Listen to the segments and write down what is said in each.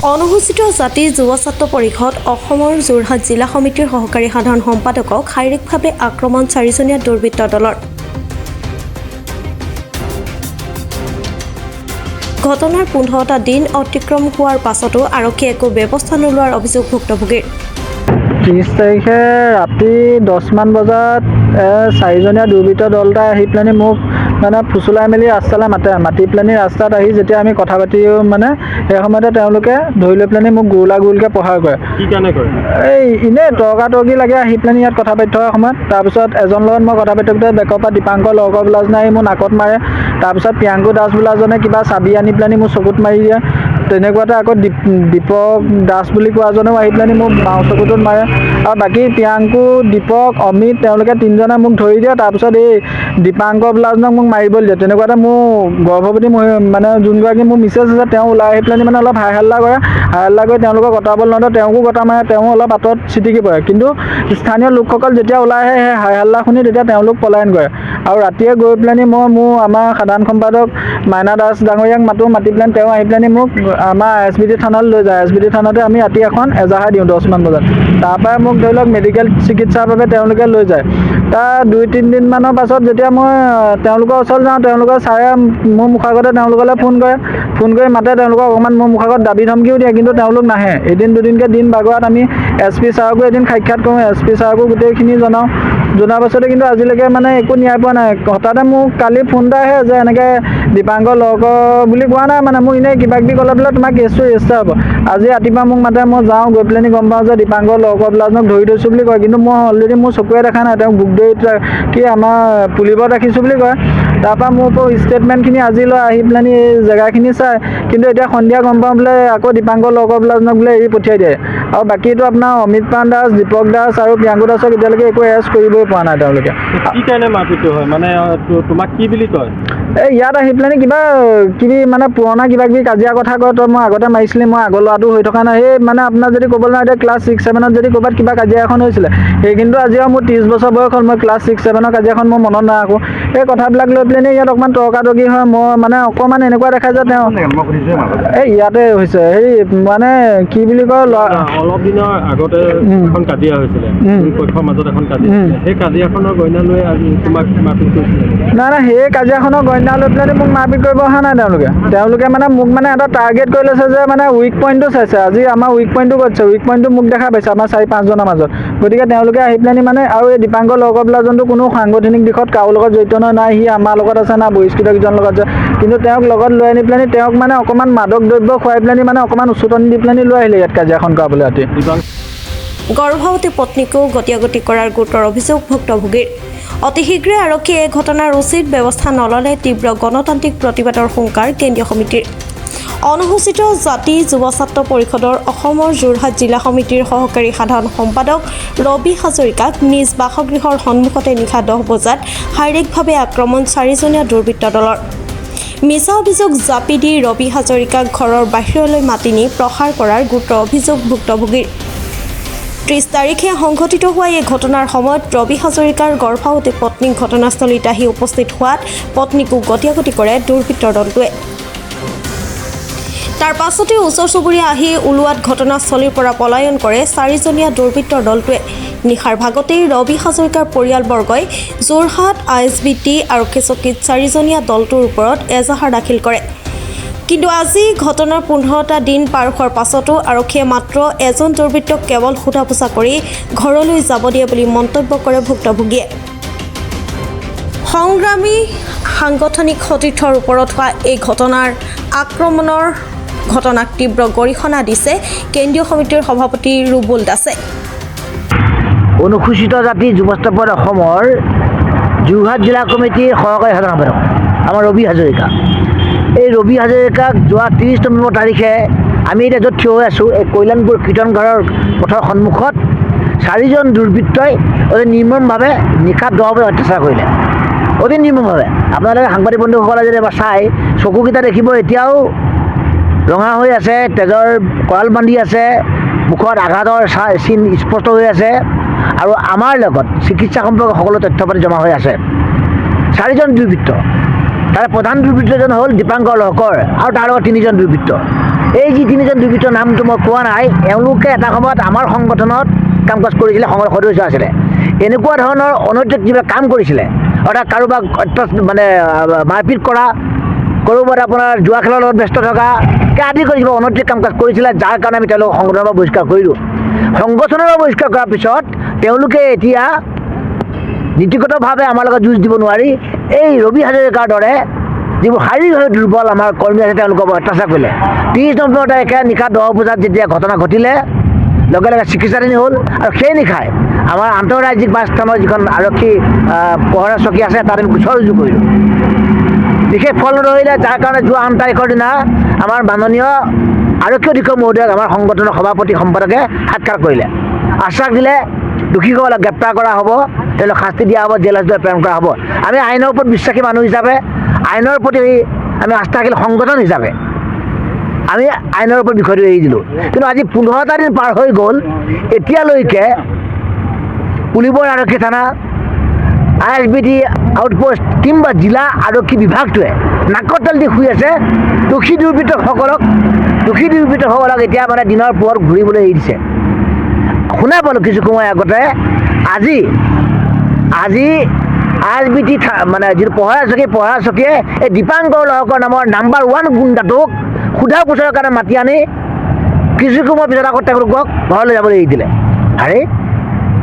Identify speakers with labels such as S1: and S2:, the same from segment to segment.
S1: অনুসূচিত জাতি যুৱ ছাত্ৰ পৰিষদ অসমৰ যোৰহাট জিলা সমিতিৰ সহকাৰী সাধাৰণ সম্পাদকক শাৰীৰিকভাৱে আক্ৰমণ 4জনীয়া দুৰ্বৃত্ত দলৰ। ঘটনাৰ 15টা দিন অতিক্ৰম হোৱাৰ পাছতো আৰক্ষীয়ে একো ব্যৱস্থা নোলোৱাৰ অভিযোগ ভুক্তভোগীৰ।
S2: 30 তাৰিখে ৰাতি 10মান বজাত 4জনীয়া দুৰ্বৃত্ত দল এটা আহি পেলাই মোক মানে ফুচুলাই মেলি ৰাস্তালৈ মাতি পেলাই ৰাস্তাত আহি যেতিয়া আমি কথা পাতিও মানে সেই সময়তে তেওঁলোকে ধৰি লৈ পেলাই মোক গোলকৈ প্ৰহাৰ কৰে।
S3: কি কাৰণে কৰে?
S2: এই এনেই তৰ্কাতৰ্কি লাগে আহি পেলাই ইয়াত কথা পাতি থকা সময়ত। তাৰপিছত এজন লগত মই কথা পাতি থাকোঁতে বেকৰ পৰা দীপাংকৰ লগৰ বোলাজনে আহি মোৰ নাকত মাৰে। তাৰপিছত প্ৰিয়াংকু দাস বোলাজনে কিবা চাবি আনি পেলাই মোৰ চকুত মাৰি দিয়ে। তেনেকুৱাতে আকৌ দীপক দাস বুলি কোৱাজনেও আহি পেলাই মোক বাওঁ চকুটোত মাৰে। আৰু বাকী প্ৰিয়াংকু, দীপক, অমিত তেওঁলোকে 3জনে মোক ধৰি দিয়ে। তাৰপিছত এই দীপাংকৰ বোলাজনক মোক মাৰিবলৈ দিয়ে। তেনেকুৱাতে মোৰ গৰ্ভৱতী মানে যোনগৰাকী মোৰ মিছেছ আছে তেওঁ ওলাই আহি পেলাই মানে অলপ হাই হাল্লা কৰে তেওঁলোকক গটাবলৈ লওঁতে তেওঁকো গটা মাৰে। তেওঁ অলপ আঁতৰত চিটিকি পৰে। কিন্তু স্থানীয় লোকসকল যেতিয়া ওলাই আহে সেই হাই হাল্লা শুনি তেতিয়া তেওঁলোক পলায়ন কৰে। আৰু ৰাতিয়ে গৈ পেলাই মই আমাৰ সাধাৰণ সম্পাদক মাইনা দাস ডাঙৰীয়াক মাতি পেলাই তেওঁ আহি পেলাই মোক আমাৰ SBD থানালৈ লৈ যায়। SBD থানাতে আমি ৰাতি এখন এজাহাৰ দিওঁ 10মান বজাত। তাৰপৰা মোক ধৰি লওক মেডিকেল চিকিৎসাৰ বাবে তেওঁলোকে লৈ যায়। তাৰ 2-3 দিনমানৰ পাছত যেতিয়া মই তেওঁলোকৰ ওচৰত যাওঁ তেওঁলোকৰ ছাৰে মোৰ মুখাগতে তেওঁলোকলৈ ফোন কৰি মাতে। তেওঁলোকক অকণমান মোৰ মুখাগত দাবী ধমকিও দিয়ে, কিন্তু তেওঁলোক নাহে। এদিন দুদিনকৈ দিন বাগৰত আমি SP ছাৰকো এদিন সাক্ষাৎ কৰোঁ। SP ছাৰকো গোটেইখিনি জনাৰ পাছতে কিন্তু আজিলৈকে মানে একো ন্যায় পোৱা নাই। হঠাতে মোক কালি ফোন এটা আহে যে এনেকৈ দীপাংকৰ লগৰ বুলি কোৱা নাই, মানে মোক এনেই কিবা কিবি ক'লে বোলে তোমাৰ কেছটো ৰেজিষ্টাৰ হ'ব। আজি ৰাতিপুৱা মোক মাতে, মই যাওঁ, গৈ পেলাই গম পাওঁ যে দীপাংকৰ লগৰ বোলাজনক ধৰি থৈছোঁ বুলি কয়। কিন্তু মই অলৰেডি মোৰ চকুৱে দেখা নাই, তেওঁক বুক ধৰি কি আমাৰ পুলিবত ৰাখিছোঁ বুলি কয়। তাৰপৰা মোৰ ষ্টেটমেণ্টখিনি আজি লৈ আহি পেলাই এই জেগাখিনি চাই, কিন্তু এতিয়া সন্ধিয়া গম পাওঁ বোলে আকৌ দীপাংকৰ লগৰ বোলাজনক বোলে এৰি পঠিয়াই দিয়ে। আৰু বাকীটো আপোনাৰ অমিত প্ৰাণ দাস, দীপক দাস আৰু প্ৰিয়াংকু দাসক এতিয়ালৈকে একো এৰেষ্ট কৰিবই পৰা নাই তেওঁলোকে।
S3: কি কাৰণে মাৰপিটটো হয় মানে তোমাক কি বুলি কয়?
S2: এই ইয়াত আহি পেলাই কিবা মানে পুৰণা কিবা কিবি কাজিয়া কথা কয়। তই মই আগতে মাৰিছিলি, মই আগৰ ল'ৰাটো হৈ থকা নাই। সেই মানে আপোনাৰ যদি ক'বলৈ নাই, এতিয়া ক্লাছ 6-7ত যদি ক'ৰবাত কিবা কাজিয়া এখন হৈছিলে, সেই কিন্তু আজি আৰু মোৰ 30 বছৰ বয়স হ'ল, মই ক্লাছ 6-7ৰ কাজিয়াখন মই মনত নাৰাখোঁ। এই কথাবিলাক লৈ পেলাই ইয়াত অকণমান তৰ্কাতৰ্কি হয়। মই মানে অকণমান এনেকুৱা দেখায় যে তেওঁ এই ইয়াতে হৈছে হেৰি মানে কি বুলি কয়,
S3: অলপ দিনৰ আগতে এখন কাজিয়া হৈছিলে, দুই পক্ষৰ মাজত এখন কাজিয়া। সেই কাজিয়াখনৰ গইনা লৈ আজি তোমাক মাৰপিট কৰিছিলে?
S2: নাই, সেই কাজিয়াখনৰ গইনা লৈ পেলাই মোক মাৰপিট কৰিব অহা নাই তেওঁলোকে মানে মোক মানে এটা টাৰ্গেট কৰি লৈছে যে মানে উইক পইণ্টটো চাইছে। আজি আমাৰ উইক পইণ্টটো কৰিছে, উইক পইণ্টটো মোক দেখা পাইছে আমাৰ 4-5জনৰ মাজত। গতিকে তেওঁলোকে আহি পেলাই মানে আৰু এই দীপাংকৰ লগৰ বোলাজনটো কোনো সাংগঠনিক দিশত কাৰো লগত জড়িত নাই। সি আমাৰ লগত আছে না বহিষ্কৃত কেইজনৰ লগত আছে। কিন্তু তেওঁক লগত লৈ আনি পেলাই তেওঁক মানে অকণমান মাদক দ্ৰব্য খুৱাই পেলাই মানে অকণমান উচতনি দি পেলাই লৈ আহিলে ইয়াত কাজিয়াখন কৰাবলৈ ৰাতি।
S1: গৰ্ভৱতী পত্নীকো গতিয়াগতি কৰাৰ গুৰুতৰ অভিযোগ ভুক্তভোগীৰ। অতি শীঘ্ৰে আৰক্ষীয়ে এই ঘটনাৰ উচিত ব্যৱস্থা নল'লে তীব্ৰ গণতান্ত্ৰিক প্ৰতিবাদৰ হুংকাৰ কেন্দ্ৰীয় সমিতিৰ। অনুসূচিত জাতি যুৱ ছাত্ৰ পৰিষদৰ অসমৰ যোৰহাট জিলা সমিতিৰ সহকাৰী সাধাৰণ সম্পাদক ৰবি হাজৰিকাক নিজ বাসগৃহৰ সন্মুখতে নিশা 10 বজাত শাৰীৰিকভাৱে আক্ৰমণ 4জনীয়া দুৰ্বৃত্ত দলৰ। মিছা অভিযোগ জাপি দি ৰবি হাজৰিকাক ঘৰৰ বাহিৰলৈ মাতি নি প্ৰহাৰ কৰাৰ গুৰুতৰ অভিযোগ ভুক্তভোগীৰ। 30 তাৰিখে সংঘটিত হোৱা এই ঘটনাৰ সময়ত ৰবি হাজৰিকাৰ গৰ্ভৱতী পত্নীক ঘটনাস্থলীত আহি উপস্থিত হোৱাত পত্নীকো গতিয়াগতি কৰে দুৰ্বৃত্তৰ দলটোৱে। তাৰ পাছতে ওচৰ চুবুৰীয়া আহি ওলোৱাত ঘটনাস্থলীৰ পৰা পলায়ন কৰে 4জনীয়া দুৰ্বৃত্তৰ দলটোৱে। নিশাৰ ভাগতেই ৰবি হাজৰিকাৰ পৰিয়ালবৰ্গই যোৰহাট ISBT আৰক্ষী চকীত 4জনীয়া দলটোৰ ওপৰত এজাহাৰ দাখিল কৰে। কিন্তু আজি ঘটনাৰ 15টা দিন পাৰ হোৱাৰ পাছতো আৰক্ষীয়ে মাত্ৰ এজন দুৰ্বৃত্তক কেৱল সোধা পোছা কৰি ঘৰলৈ যাব দিয়ে বুলি মন্তব্য কৰে ভুক্তভোগীয়ে। সংগ্ৰামী সাংগঠনিক সতীৰ্থৰ ওপৰত হোৱা এই আক্ৰমণৰ ঘটনাক তীব্ৰ গৰিহণা দিছে কেন্দ্ৰীয় সমিতিৰ সভাপতি ৰুবুল দাসে।
S4: অনুসূচিত জাতি যুৱ ছাত্ৰ পৰিষদ অসমৰ যোৰহাট জিলা কমিটিৰ সহকাৰী সাধাৰণ সম্পাদক আমাৰ ৰবি হাজৰিকা। এই ৰবি হাজৰিকাক যোৱা 30 নৱেম্বৰ তাৰিখে আমি এতিয়া য'ত থিয় হৈ আছোঁ এই কল্যাণপুৰ কীৰ্তনঘৰৰ পথৰ সন্মুখত 4জন দুৰ্বৃত্তই অতি নিৰ্মমভাৱে নিশা 10 বজাত অত্যাচাৰ কৰিলে। অতি নিৰ্মমভাৱে আপোনালোকে সাংবাদিক বন্ধুসকলে যদি এবাৰ চাই চকুকেইটা দেখিব এতিয়াও ৰঙা হৈ আছে, তেজৰ কঁৰাল বান্ধি আছে, মুখত আঘাতৰ চিন স্পষ্ট হৈ আছে। আৰু আমাৰ লগত চিকিৎসা সম্পৰ্কে সকলো তথ্য পাতি জমা হৈ আছে। 4জন দুৰ্বৃত্ত, তাৰে প্ৰধান দুৰ্বৃত্তজন হ'ল দীপাংকৰ লহকৰ আৰু তাৰ লগত 3জন দুৰ্বৃত্ত। এই যি তিনিজন দুৰ্বৃত্তৰ নামটো মই কোৱা নাই, এওঁলোকে এটা সময়ত আমাৰ সংগঠনত কাম কাজ কৰিছিলে, সংগঠনৰ সদস্য আছিলে। এনেকুৱা ধৰণৰ অনৈতিক যিবিলাক কাম কৰিছিলে, অৰ্থাৎ কাৰোবাক মানে মাৰপিট কৰা, ক'ৰবাত আপোনাৰ জুৱা খেলৰ লগত ব্যস্ত থকা আদি কৰি কিবা অনৈতিক কাম কাজ কৰিছিলে, যাৰ কাৰণে আমি তেওঁলোকক সংগঠনৰ পৰা বহিষ্কাৰ কৰিলোঁ। সংগঠনৰ পৰা বহিষ্কাৰ কৰাৰ পিছত তেওঁলোকে এতিয়া নীতিগতভাৱে আমাৰ লগত যুঁজ দিব নোৱাৰি এই ৰবি হাজৰিকাৰ দৰে যিবোৰ শাৰীৰিকভাৱে দুৰ্বল আমাৰ কৰ্মী আছে তেওঁলোকৰ ওপৰত অত্যাচাৰ কৰিলে। 30 নৱেম্বৰ তাৰিখে নিশা 10 বজাত যেতিয়া ঘটনা ঘটিলে, লগে লগে চিকিৎসাধীন হ'ল আৰু সেই নিশাই আমাৰ আন্তঃৰাজ্যিক বাছ স্থানৰ যিখন আৰক্ষী পহৰা চকী আছে তাত আমি গোচৰ ৰুজু কৰিলোঁ। বিশেষ ফল নধৰিলে, যাৰ কাৰণে যোৱা 8 তাৰিখৰ দিনা আমাৰ মাননীয় আৰক্ষী অধীক্ষক মহোদয়ক আমাৰ সংগঠনৰ সভাপতি সম্পাদকে সাক্ষাৎ কৰিলে, আশ্বাস দিলে দোষীসকলক গ্ৰেপ্তাৰ কৰা হ'ব, তেওঁলোকক শাস্তি দিয়া হ'ব, জেল হাজতলৈ প্ৰেৰণ কৰা হ'ব। আমি আইনৰ ওপৰত বিশ্বাসী মানুহ হিচাপে, আইনৰ প্ৰতি আমি আস্থাশীল সংগঠন হিচাপে আমি আইনৰ ওপৰত বিষয়টো এৰি দিলোঁ। কিন্তু আজি 15টা দিন পাৰ হৈ গ'ল, এতিয়ালৈকে পুলিবৰ আৰক্ষী থানা, ISBT আউটপোষ্ট কিংবা জিলা আৰক্ষী বিভাগটোৱে নাকত তেল দি শুই আছে দোষী দুৰ্বৃত্তসকলক এতিয়া মানে দিনৰ পোহৰত ঘূৰিবলৈ এৰি দিছে। শুনা পালোঁ কিছু সময় আগতে আজি ISBT মানে যিটো পহৰা চকীয়ে এই দীপাংকৰ লহকৰ নামৰ নাম্বাৰ 1 গুণ্ডাটোক সোধা পোছাৰ কাৰণে মাতি আনি কিছু সময়ৰ পিছত আকৌ তেওঁলোকক ঘৰলৈ যাবলৈ এৰি দিলে। আৰে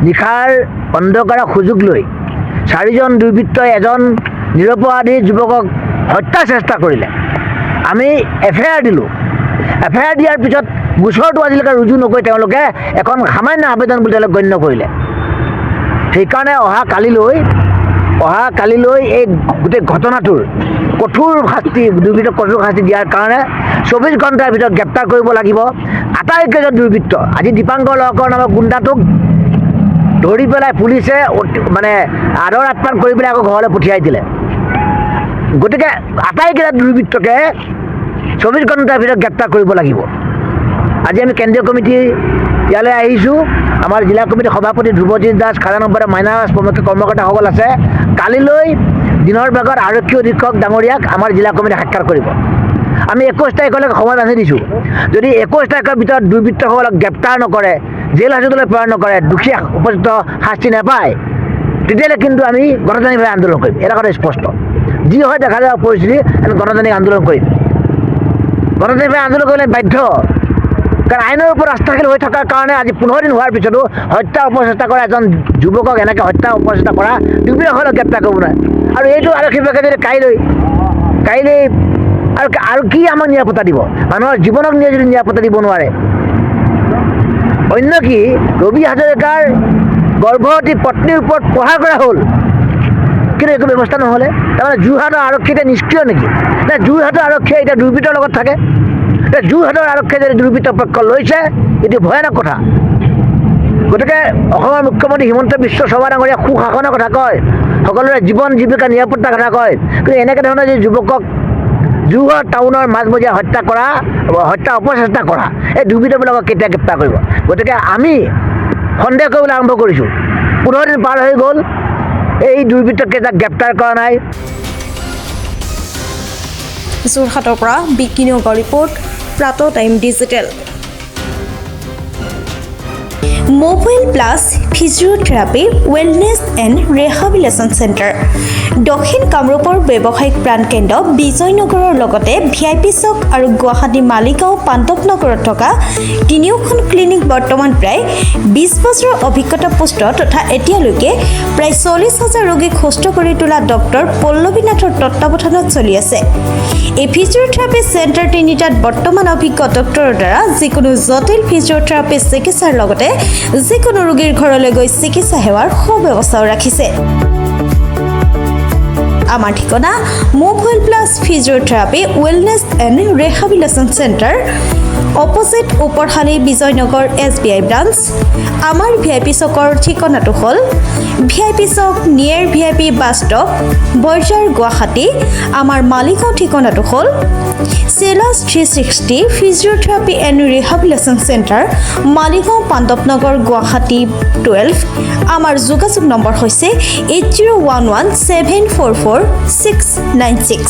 S4: নিশাৰ অন্ধকাৰৰ সুযোগ লৈ 4জন দুৰ্বৃত্তই এজন নিৰপৰাধী যুৱকক হত্যাৰ চেষ্টা কৰিলে। আমি FIR দিলোঁ। FIR দিয়াৰ পিছত গোচৰটো আজিলৈকে ৰুজু নকৰি তেওঁলোকে এখন সামান্য আবেদন বুলি তেওঁলোকে গণ্য কৰিলে। সেইকাৰণে অহা কালিলৈ এই গোটেই ঘটনাটোৰ কঠোৰ শাস্তি, দুৰ্বৃত্তক কঠোৰ শাস্তি দিয়াৰ কাৰণে 24 ঘণ্টাৰ ভিতৰত গ্ৰেপ্তাৰ কৰিব লাগিব আটাইকেইজন দুৰ্বৃত্ত। আজি দীপাংকৰ লহকৰ নামৰ গুণ্ডাটোক ধৰি পেলাই পুলিচে মানে আদৰ আপ্যায়ন কৰি পেলাই আকৌ ঘৰলৈ পঠিয়াই দিলে। গতিকে আটাইকেইটা দুৰ্বৃত্তকে 24 ঘণ্টাৰ ভিতৰত গ্ৰেপ্তাৰ কৰিব লাগিব। আজি আমি কেন্দ্ৰীয় কমিটি ইয়ালৈ আহিছোঁ। আমাৰ জিলা কমিটিৰ সভাপতি ধ্ৰুৱজিৎ দাস, খাজানা সম্পাদক মাইনাছ প্ৰমুখ কৰ্মকৰ্তাসকল আছে। কালিলৈ দিনৰ ভাগত আৰক্ষী অধীক্ষক ডাঙৰীয়াক আমাৰ জিলা কমিটিয়ে সাক্ষাৎ কৰিব। আমি 21 তাৰিখলৈকে সময় বান্ধি দিছোঁ। যদি 21 তাৰিখৰ ভিতৰত দুৰ্বৃত্তসকলক গ্ৰেপ্তাৰ নকৰে, জেল হাজতলৈ প্ৰেৰণ নকৰে, দোষী উপযুক্ত শাস্তি নাপায়, তেতিয়াহ'লে কিন্তু আমি গণতান্ত্ৰিকভাৱে আন্দোলন কৰিম। এটা কথা স্পষ্ট, যি হয় দেখা যোৱা পৰিস্থিতি আমি গণতান্ত্ৰিক আন্দোলন কৰিম। গণতান্ত্ৰিকভাৱে আন্দোলন কৰিলে বাধ্য, কাৰণ আইনৰ ওপৰত আস্থাশীল হৈ থকাৰ কাৰণে আজি 15 দিন হোৱাৰ পিছতো হত্যা অপচেষ্টা কৰা এজন যুৱকক এনেকৈ হত্যা অপচেষ্টা কৰা দুৰ্বৃত্তসকলক গ্ৰেপ্তাৰ কৰিব নোৱাৰে। আৰু এইটো আৰক্ষী বিভাগে যদি কাইলৈ আৰু কি আমাক নিৰাপত্তা দিব? মানুহৰ জীৱনক নিয়ে যদি নিৰাপত্তা দিব নোৱাৰে। অন্য কি ৰবি হাজৰিকাৰ গৰ্ভৱতী পত্নীৰ ওপৰত প্ৰহাৰ কৰা হ'ল, কিন্তু একো ব্যৱস্থা নহ'লে। তাৰমানে যোৰহাটৰ আৰক্ষী এতিয়া নিষ্ক্ৰিয় নেকি? নে যোৰহাটৰ আৰক্ষীয়ে এতিয়া দুৰ্বৃত্তৰ লগত থাকে? যোৰহাটৰ আৰক্ষীয়ে যদি দুৰ্বৃত্তৰ পক্ষ লৈছে, এইটো ভয়ানক কথা। গতিকে অসমৰ মুখ্যমন্ত্ৰী হিমন্ত বিশ্ব শৰ্মা ডাঙৰীয়া সুশাসনৰ কথা কয়, সকলোৰে জীৱন জীৱিকা নিৰাপত্তাৰ কথা কয়, কিন্তু এনেকৈ ধৰণৰ যি যুৱকক যোৰহাট টাউনৰ মাজমজিয়া হত্যা অপচেষ্টা কৰা এই দুৰ্বৃত্তবিলাকক কেতিয়া গ্ৰেপ্তাৰ কৰিব? গতিকে আমি সন্দেহ কৰিবলৈ আৰম্ভ কৰিছোঁ। 15 দিন পাৰ হৈ গ'ল, এই দুৰ্বৃত্তকেইটাক গ্ৰেপ্তাৰ কৰা নাই।
S1: যোৰহাটৰ পৰা বিকিনিয়োগৰ ৰিপৰ্ট, প্ৰাত time digital. Mobile plus physiotherapy wellness and rehabilitation centre, দক্ষিণ কামৰূপৰ ব্যৱসায়িক প্ৰাণকেন্দ্ৰ বিজয়নগৰৰ লগতে VIP চক আৰু গুৱাহাটী মালিগাঁও পাণ্ডৱনগৰত থকা 3খন ক্লিনিক বৰ্তমান প্ৰায় 20 বছৰৰ অভিজ্ঞতা পুষ্ট তথা এতিয়ালৈকে প্ৰায় 40,000 ৰোগীক সুস্থ কৰি তোলা ডক্টৰ পল্লৱী নাথৰ তত্বাৱধানত চলি আছে। এই ফিজিঅ'থেৰাপি চেণ্টাৰ তিনিটাত বৰ্তমান অভিজ্ঞ ডক্টৰৰ দ্বাৰা যিকোনো জটিল ফিজিঅ'থেৰাপি চিকিৎসাৰ লগতে যিকোনো ৰোগীৰ ঘৰলৈ গৈ চিকিৎসা সেৱাৰ সুব্যৱস্থাও ৰাখিছে। আমাৰ ঠিকনা mobile plus physiotherapy wellness and rehabilitation centre, opposite Uparshali Bijoynagar SBI branch. আমাৰ VIP চকৰ ঠিকনাটো হ'ল VIP chowk near VIP bus stop, Borjhar, Guwahati. আমাৰ মালিগাঁও ঠিকনাটো হ'ল চেলাছ 360 physiotherapy and rehabilitation centre, Maligaon Pandavnagar, Guwahati 12। আমাৰ যোগাযোগ নম্বৰ হৈছে 8011744696।